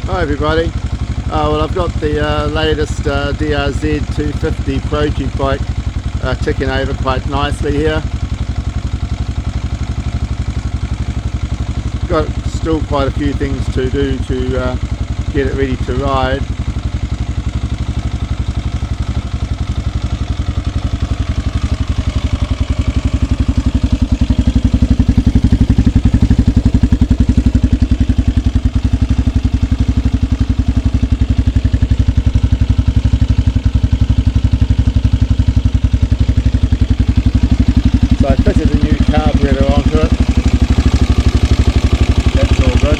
Hi everybody. Well, I've got the latest Drz250 project bike ticking over quite nicely here. Got still quite a few things to do to get it ready to ride. So I fitted a new carburetor onto it. That's all good.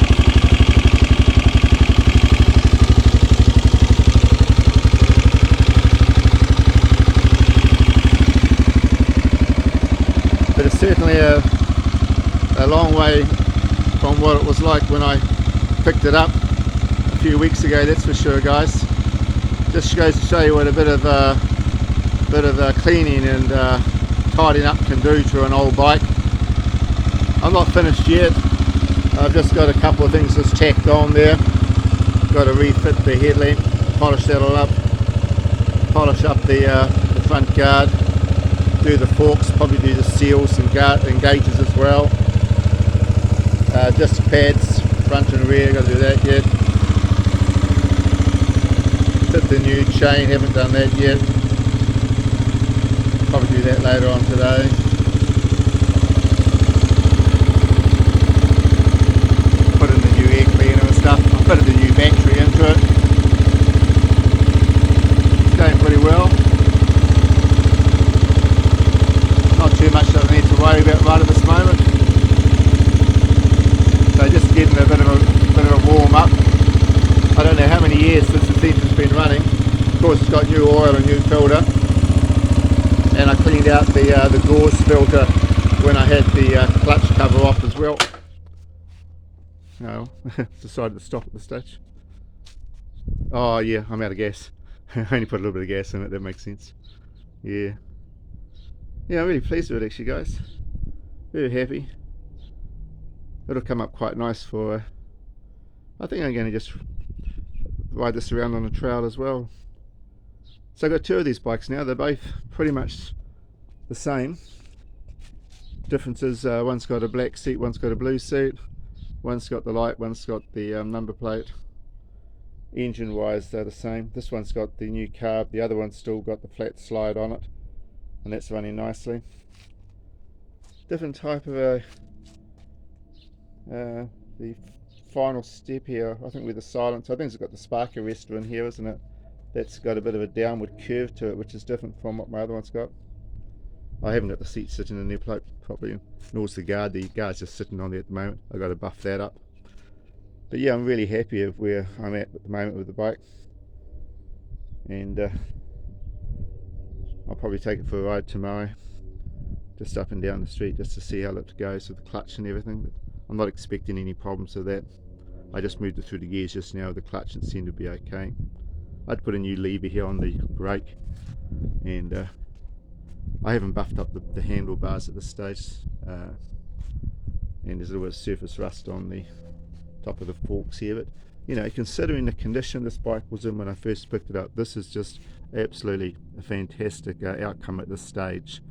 But it's certainly a long way from what it was like when I picked it up a few weeks ago, that's for sure, guys. Just goes to show you what a bit of cleaning and tidying up can do to an old bike. I'm not finished yet. I've just got a couple of things just tacked on there. Got to refit the headlamp, polish that all up, polish up the front guard, do the forks, probably do the seals and gauges as well. Just pads, front and rear, got to do that yet. Fit the new chain, haven't done that yet. Probably do that later on today. Put in the new air cleaner and stuff. I fitted the new battery into it. It's going pretty well. Not too much that I need to worry about right at this moment. So just getting a bit of a warm up. I don't know how many years since the engine's been running. Of course it's got new oil and new filter. And I cleaned out the gauze filter when I had the clutch cover off as well. No, decided to stop at the stage. Oh yeah, I'm out of gas. I only put a little bit of gas in it, that makes sense. Yeah, I'm really pleased with it actually, guys. Very happy. It'll come up quite nice for, I think I'm going to just ride this around on the trail as well. So I've got two of these bikes now. They're both pretty much the same. Differences, one's got a black seat, one's got a blue seat. One's got the light, one's got the number plate. Engine wise they're the same. This one's got the new carb, the other one's still got the flat slide on it, and that's running nicely. Different type of the final step here, I think with the silence, I think it's got the spark arrestor in here, isn't it? That's got a bit of a downward curve to it, which is different from what my other one's got. I haven't got the seat sitting in there properly, nor's the guard. The guard's just sitting on there at the moment. I've got to buff that up. But yeah, I'm really happy with where I'm at the moment with the bike. And I'll probably take it for a ride tomorrow, just up and down the street, just to see how it goes with the clutch and everything. But I'm not expecting any problems with that. I just moved it through the gears just now with the clutch and it seemed to be okay. I'd put a new lever here on the brake, and I haven't buffed up the handlebars at this stage, and there's a little bit of surface rust on the top of the forks here, but you know, considering the condition this bike was in when I first picked it up, this is just absolutely a fantastic outcome at this stage.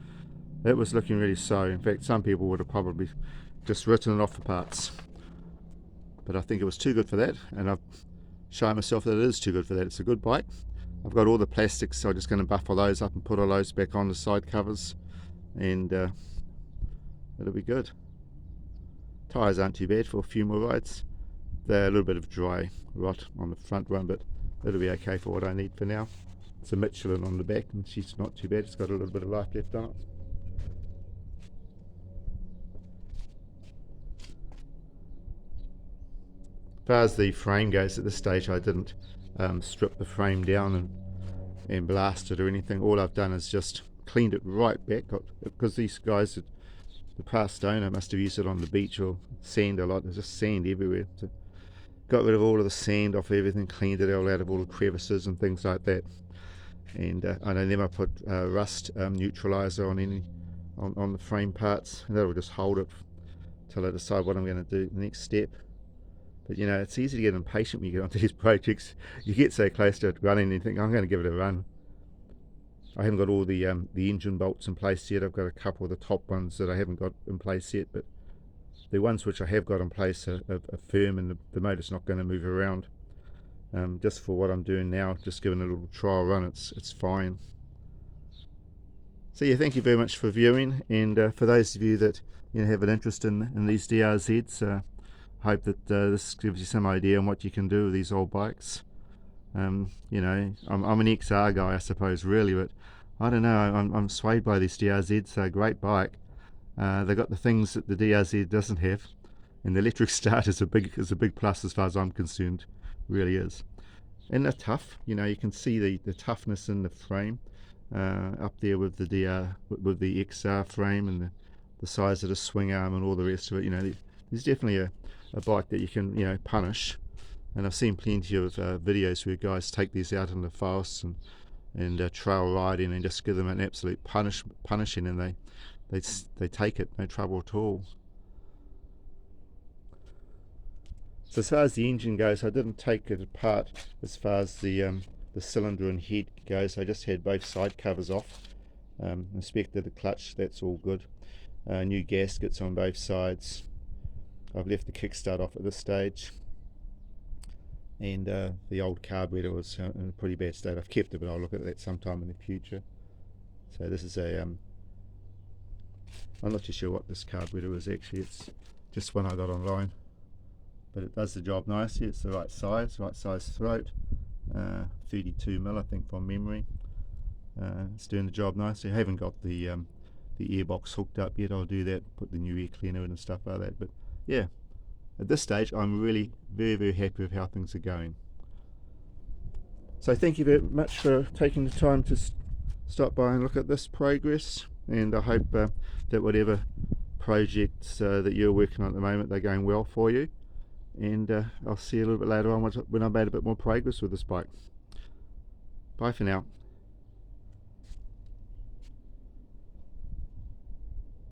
It was looking really so. In fact, some people would have probably just written it off for parts, but I think it was too good for that, and I've shown myself that it is too good for that. It's a good bike. I've got all the plastics, so I'm just going to buff all those up and put all those back on the side covers, and it'll be good. Tyres aren't too bad for a few more rides. They're a little bit of dry rot on the front one, but it'll be okay for what I need for now. It's a Michelin on the back, and she's not too bad. It's got a little bit of life left on it. As far as the frame goes, at this stage I didn't strip the frame down and blast it or anything. All I've done is just cleaned it right back, because these guys, the past owner must have used it on the beach or sand a lot. There's just sand everywhere. So got rid of all of the sand off everything, cleaned it all out of all the crevices and things like that. And I then I put rust neutralizer on the frame parts, and that'll just hold it till I decide what I'm going to do the next step. But you know, it's easy to get impatient when you get onto these projects. You get so close to it running and you think, I'm going to give it a run. I haven't got all the engine bolts in place yet. I've got a couple of the top ones that I haven't got in place yet, but the ones which I have got in place are firm, and the motor's not going to move around. Just for what I'm doing now, just giving a little trial run, it's fine. So yeah, thank you very much for viewing, and for those of you that have an interest in these DRZs, hope that this gives you some idea on what you can do with these old bikes. I'm an XR guy, I suppose, really, but I don't know, I'm swayed by these DRZs. They're a great bike. They've got the things that the DRZ doesn't have, and the electric start is a big plus as far as I'm concerned, really is. And they're tough, you can see the toughness in the frame, up there with the XR frame, and the size of the swing arm and all the rest of it. There's definitely a bike that you can punish. And I've seen plenty of videos where guys take these out in the forests and trail riding and just give them an absolute punishing, and they take it, no trouble at all. So as far as the engine goes, I didn't take it apart as far as the cylinder and head goes. I just had both side covers off, inspected the clutch, that's all good. New gaskets on both sides. I've left the kickstart off at this stage, and the old carburetor was in a pretty bad state. I've kept it, but I'll look at that sometime in the future. So this is I'm not too sure what this carburetor is actually. It's just one I got online, but it does the job nicely. It's the right size throat, 32mm I think from memory. It's doing the job nicely. I haven't got the airbox hooked up yet. I'll do that, put the new air cleaner in and stuff like that. But yeah, at this stage I'm really very happy with how things are going. So thank you very much for taking the time to stop by and look at this progress, and I hope that whatever projects that you're working on at the moment, they're going well for you, and I'll see you a little bit later on when I've made a bit more progress with this bike. Bye for now.